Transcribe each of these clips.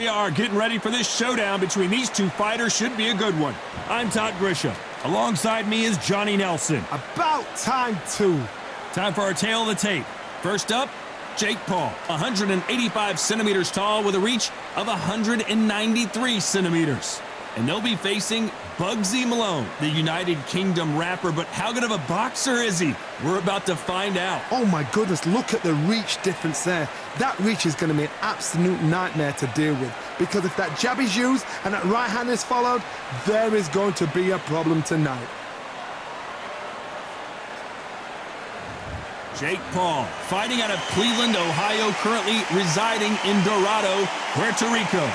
We are getting ready for this showdown between these two fighters. Should be a good one. I'm Todd Grisham. Alongside me is Johnny Nelson. About time, too. Time for our tale of the tape. First up, Jake Paul, 185 centimeters tall with a reach of 193 centimeters. And they'll be facing Bugzy Malone, the United Kingdom rapper. But how good of a boxer is he? We're about to find out. Oh my goodness, look at the reach difference there. That reach is going to be an absolute nightmare to deal with. Because if that jab is used and that right hand is followed, there is going to be a problem tonight. Jake Paul, fighting out of Cleveland, Ohio, currently residing in Dorado, Puerto Rico.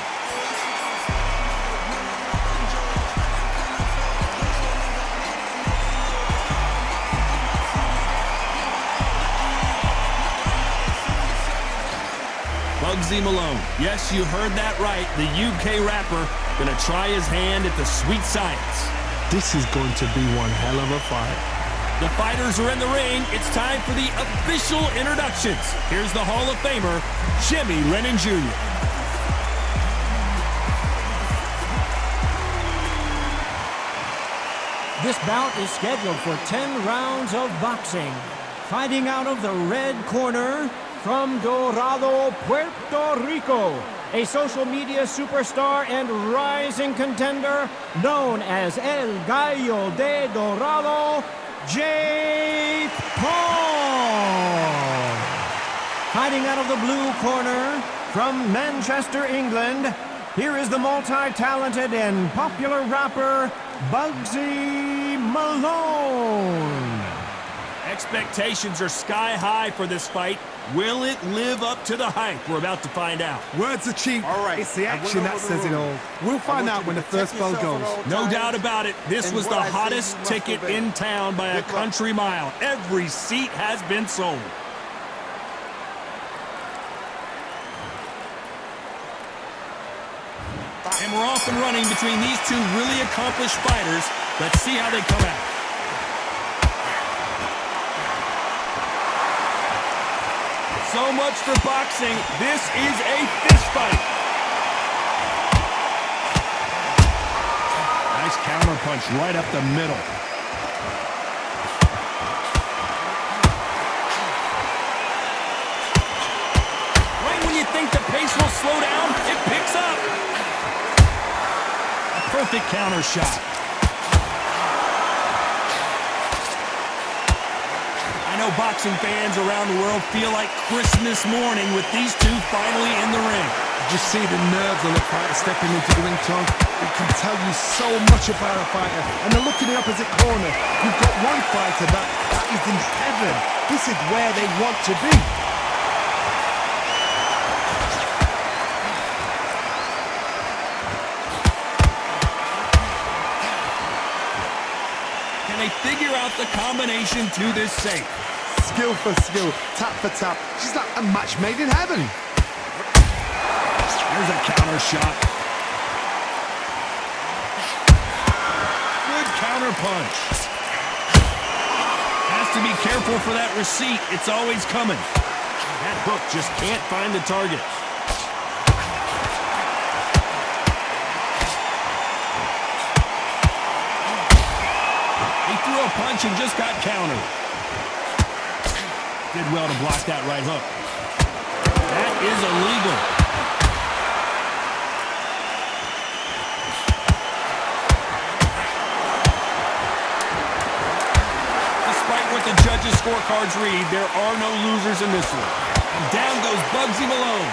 Bugzy Malone. Yes, you heard that right. The UK rapper gonna try his hand at the sweet science. This is going to be one hell of a fight. The fighters are in the ring. It's time for the official introductions. Here's the Hall of Famer, Jimmy Lennon Jr. This bout is scheduled for 10 rounds of boxing. Fighting out of the red corner, from Dorado, Puerto Rico, a social media superstar and rising contender known as El Gallo de Dorado, Jake Paul. Fighting out of the blue corner, from Manchester, England, here is the multi-talented and popular rapper, Bugzy Malone. Expectations are sky high for this fight. Will it live up to the hype? We're about to find out. Words are cheap. All right. It's the action that says it all. We'll find out when the first bell goes. No doubt about it. This was the hottest ticket in town by a country mile. Every seat has been sold. And we're off and running between these two really accomplished fighters. Let's see how they come out. So much for boxing. This is a fist fight. Nice counter punch right up the middle. Right when you think the pace will slow down, it picks up. A perfect counter shot. I know boxing fans around the world feel like Christmas morning with these two finally in the ring. Just see the nerves on the fighter stepping into the ring, Tom. It can tell you so much about a fighter. And then look in the opposite corner. You've got one fighter that is in heaven. This is where they want to be. Can they figure out the combination to this safe? Skill for skill, tap for tap. She's like a match made in heaven. Here's a counter shot. Good counter punch. Has to be careful for that receipt. It's always coming. That hook just can't find the target. He threw a punch and just got countered. Did well to block that right hook. That is illegal. Despite what the judges' scorecards read, there are no losers in this one. And down goes Bugzy Malone.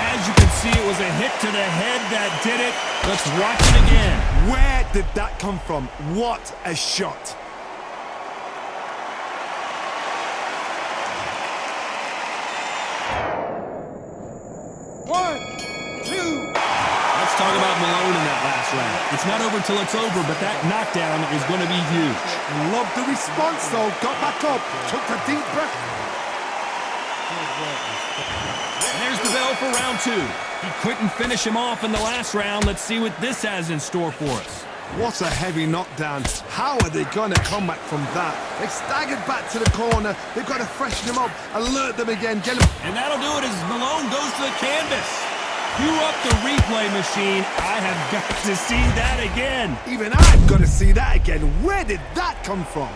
As you can see, it was a hit to the head that did it. Let's watch it again. Where did that come from? What a shot. One, two. Let's talk about Malone in that last round. It's not over till it's over, but that knockdown is going to be huge. Love the response, though. Got back up, took a deep breath. And there's the bell for round two. He couldn't finish him off in the last round. Let's see what this has in store for us. What a heavy knockdown. How are they going to come back from that? They staggered back to the corner. They've got to freshen them up, alert them again, get them. And that'll do it as Malone goes to the canvas. Cue up the replay machine. I have got to see that again. Even I've got to see that again. Where did that come from?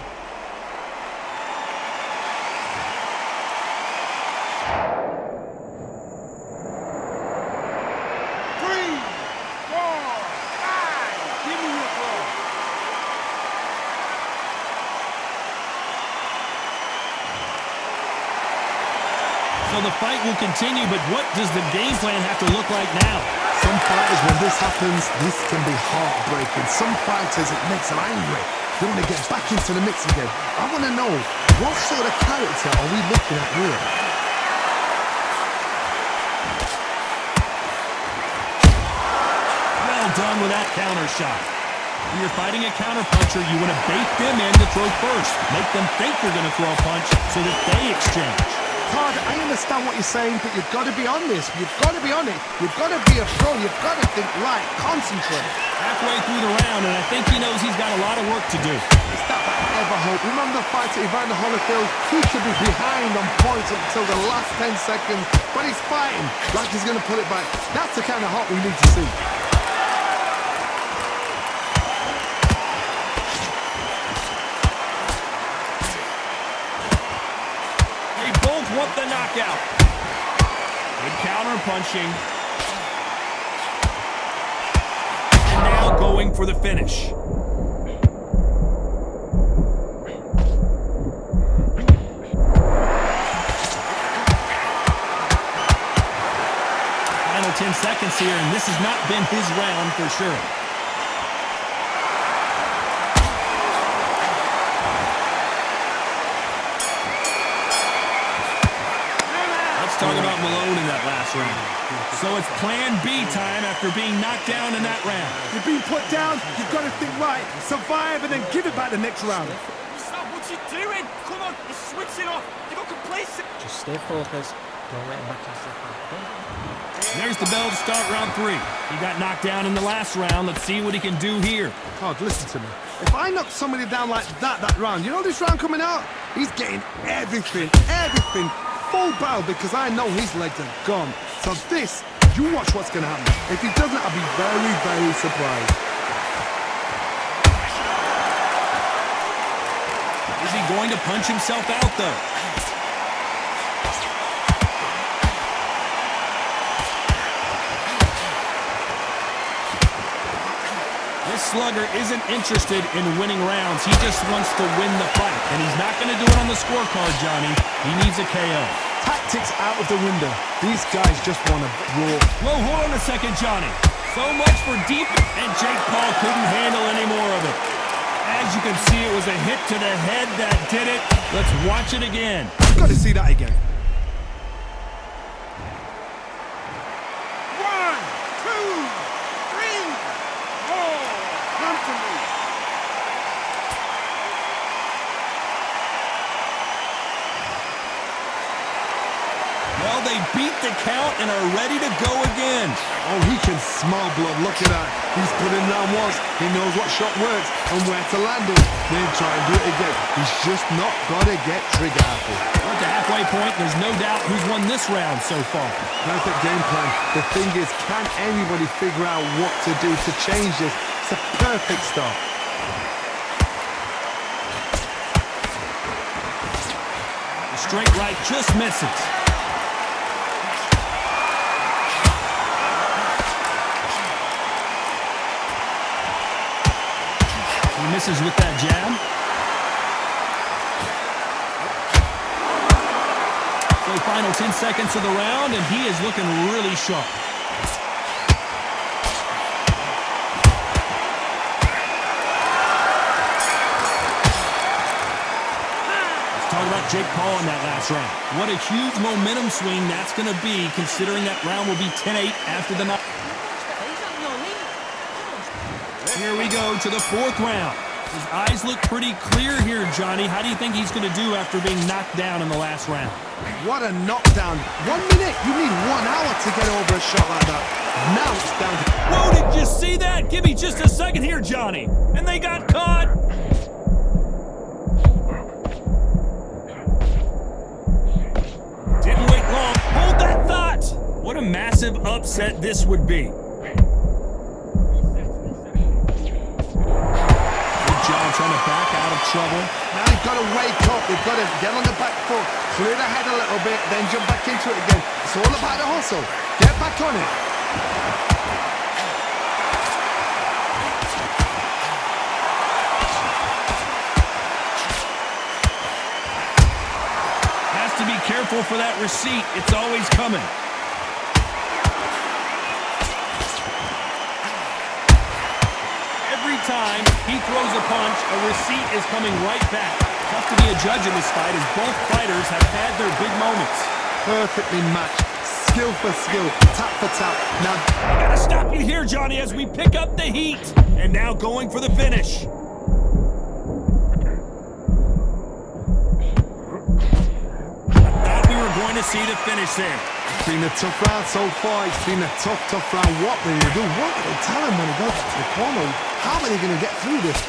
So the fight will continue, but what does the game plan have to look like now? Some fighters, when this happens, this can be heartbreaking. Some fighters, it makes them angry. They want to get back into the mix again. I want to know, what sort of character are we looking at here? Well done with that counter shot. When you're fighting a counter puncher, you want to bait them in to throw first. Make them think you're going to throw a punch so that they exchange. Todd, I understand what you're saying, but you've got to be on this. You've got to be on it. You've got to be a pro. You've got to think right. Concentrate. Halfway through the round, and I think he knows he's got a lot of work to do. It's that ever hope. Remember the fight at Evander Holyfield? He could be behind on points until the last 10 seconds, but he's fighting like he's going to pull it back. That's the kind of hope we need to see. Want the knockout. Good counter punching. And now going for the finish. Final 10 seconds here, and this has not been his round for sure. Talk about Malone in that last round. So it's plan B time after being knocked down in that round. You've been put down, you've got to think right, survive and then give it back the next round. Stop what you're doing! Come on, you're switching off. You've got complacent. Just stay focused. Don't let him back into the fight. There's the bell to start round 3. He got knocked down in the last round. Let's see what he can do here. Todd, listen to me. If I knock somebody down like that round, you know this round coming out? He's getting everything. Full barrel, because I know his legs are gone. So this, you watch what's going to happen. If he doesn't, I'll be very, very surprised. Is he going to punch himself out, though? This slugger isn't interested in winning rounds. He just wants to win the fight. And he's not going to do it on the scorecard, Johnny. He needs a KO. Tactics out of the window. These guys just want to brawl. Whoa, hold on a second, Johnny. So much for deep, and Jake Paul couldn't handle any more of it. As you can see, it was a hit to the head that did it. Let's watch it again. I've got to see that again. 1, 2, 3, 4. Come to me. Well, they beat the count and are ready to go again. Oh, he can smell blood. Look at that. He's put in down once. He knows what shot works and where to land it. Then try and do it again. He's just not got to get trigger happy. At the halfway point, there's no doubt who's won this round so far. Perfect game plan. The thing is, can anybody figure out what to do to change this? It's a perfect start. The straight right just misses. He misses with that jab. So final 10 seconds of the round, and he is looking really sharp. Let's talk about Jake Paul in that last round. What a huge momentum swing that's going to be, considering that round will be 10-8 after the knock. Here we go to the 4th round. His eyes look pretty clear here, Johnny. How do you think he's going to do after being knocked down in the last round? What a knockdown. 1 minute. You need 1 hour to get over a shot like that. Now it's down to... Whoa, did you see that? Give me just a second here, Johnny. And they got caught. Didn't wait long. Hold that thought. What a massive upset this would be. Good job trying to back out of trouble. Now they've got to wake up. They've got to get on the back foot, clear the head a little bit, then jump back into it again. It's all about the hustle. Get back on it. Has to be careful for that receipt. It's always coming. Every time he throws a punch, a receipt is coming right back. Tough to be a judge in this fight as both fighters have had their big moments. Perfectly matched. Skill for skill. Tap for tap. Now, I gotta stop you here, Johnny, as we pick up the heat. And now going for the finish. I thought we were going to see the finish there. it's been a tough round so far. It's been a tough round. What will you do? What will they tell him when he goes to the corner? How are they going to get through this?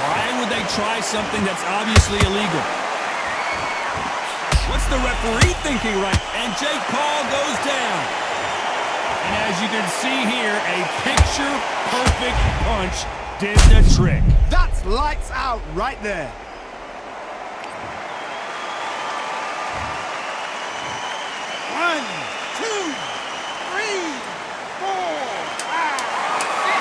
Why would they try something that's obviously illegal? What's the referee thinking right? And Jake Paul goes down. And as you can see here, a picture-perfect punch did the trick. That's lights out right there. One, two, three, four, five, six.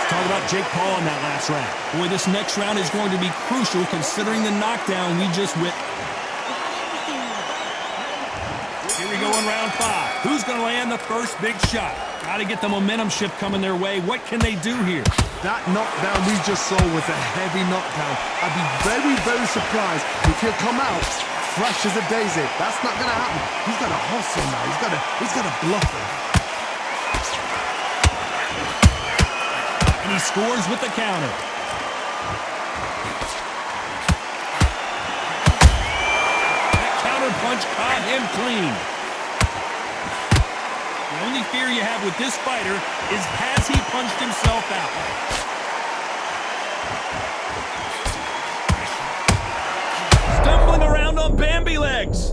Talk about Jake Paul in that last round. Boy, this next round is going to be crucial considering the knockdown we just witnessed. Here we go in round 5. Who's going to land the first big shot? Got to get the momentum shift coming their way. What can they do here? That knockdown we just saw was a heavy knockdown. I'd be very surprised if he'll come out fresh as a daisy. That's not going to happen. He's got to hustle now. He's got to bluff him. And he scores with the counter. That counter punch caught him clean. The only fear you have with this fighter is has he punched himself out? Stumbling around on Bambi legs.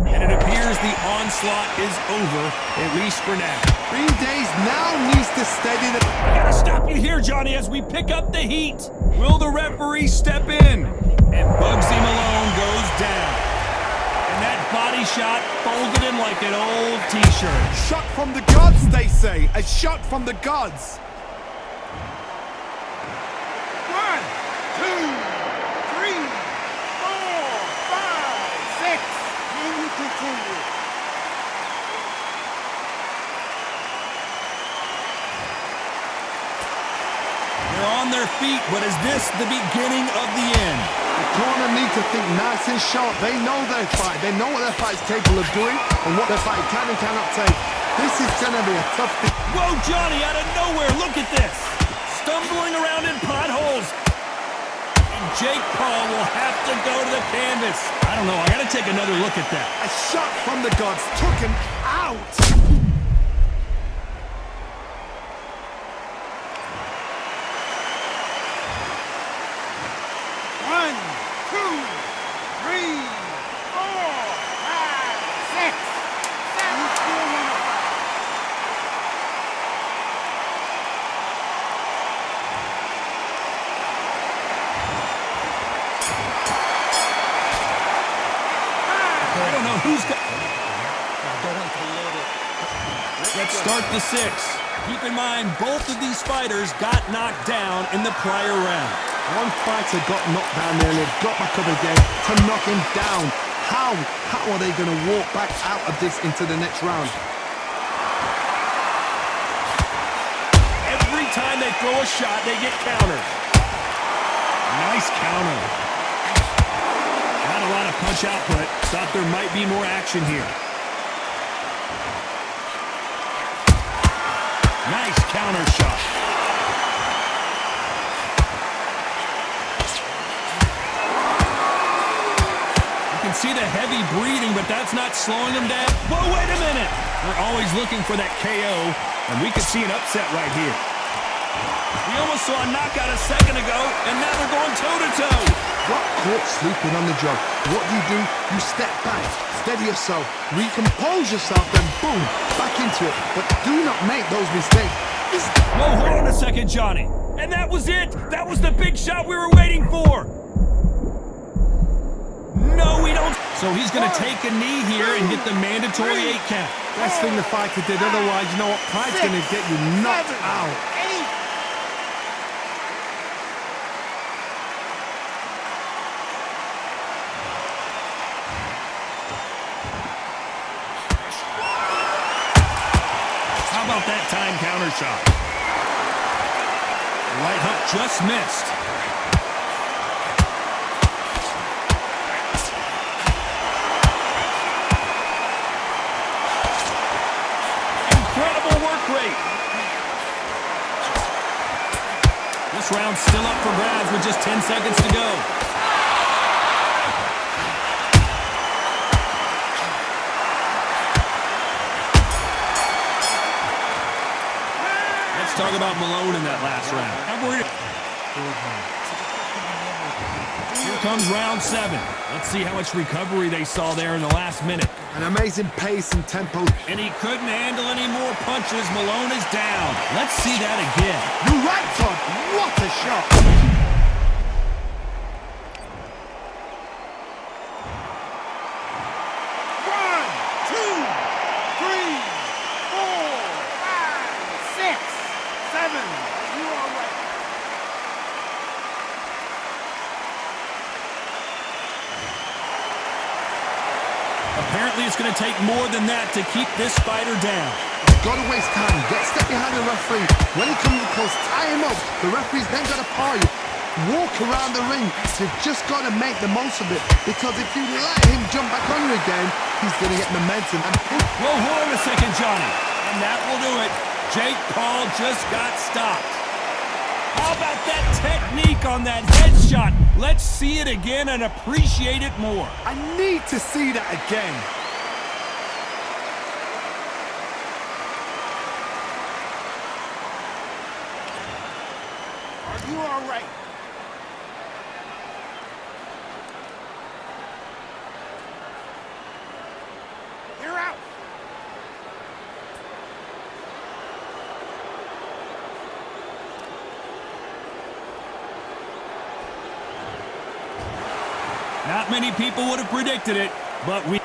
And it appears the onslaught is over, at least for now. Green Days now needs to steady the... I gotta stop you here, Johnny, as we pick up the heat. Will the referee step in? And Bugzy Malone goes down. And that body shot folded him like an old t-shirt. Shot from the gods, they say. A shot from the gods. 1, 2, 3, 4, 5, 6. Can you continue? They're on their feet, but is this the beginning of the end? The corner need to think nice and sharp. They know their fight. They know what their fight's capable of doing and what their fight can and cannot take. This is going to be a tough thing. Whoa, Johnny, out of nowhere, look at this. Stumbling around in potholes. And Jake Paul will have to go to the canvas. I don't know, I gotta take another look at that. A shot from the gods took him out. One, two, three, four, five, six, seven. You still want to fight? I don't know who's got... Let's start the 6. Keep in mind, both of these fighters got knocked down in the prior round. One fighter got knocked down earlier, got back up again to knock him down. How are they going to walk back out of this into the next round? Every time they throw a shot, they get countered. Nice counter. Not a lot of punch output. Thought there might be more action here. Nice counter shot. can see the heavy breathing, but that's not slowing him down. Whoa, wait a minute. We're always looking for that KO, and we could see an upset right here. We almost saw a knockout a second ago, and now they're going toe-to-toe. Got caught sleeping on the job. What do? You step back, steady yourself, recompose yourself, then boom, back into it. But do not make those mistakes. Whoa, hold on a second, Johnny. And that was it. That was the big shot we were waiting for. No, we don't. So he's going to take a knee here and get the mandatory 8 count. Best thing the fighter did, otherwise you know what, pride's going to get you knocked out. 8. How about that time counter shot? Right hook just missed. Incredible work rate. This round's still up for grabs with just 10 seconds to go. Let's talk about Malone in that last round. Here comes round 7. Let's see how much recovery they saw there in the last minute. An amazing pace and tempo. And he couldn't handle any more punches. Malone is down. Let's see that again. You're right, Todd. What a shot. 1, 2, 3, 4, 5, 6, 7. You are right. Apparently it's going to take more than that to keep this fighter down. Got to waste time. Get step behind the referee. When he comes close, tie him up. The referee's then got to paw you. Walk around the ring. You've just got to make the most of it. Because if you let him jump back on you again, he's going to get momentum. And Whoa, hold on a second, Johnny. And that will do it. Jake Paul just got stopped. How about that technique on that headshot? Let's see it again and appreciate it more. I need to see that again. Are you all right? You're out. Not many people would have predicted it, but we...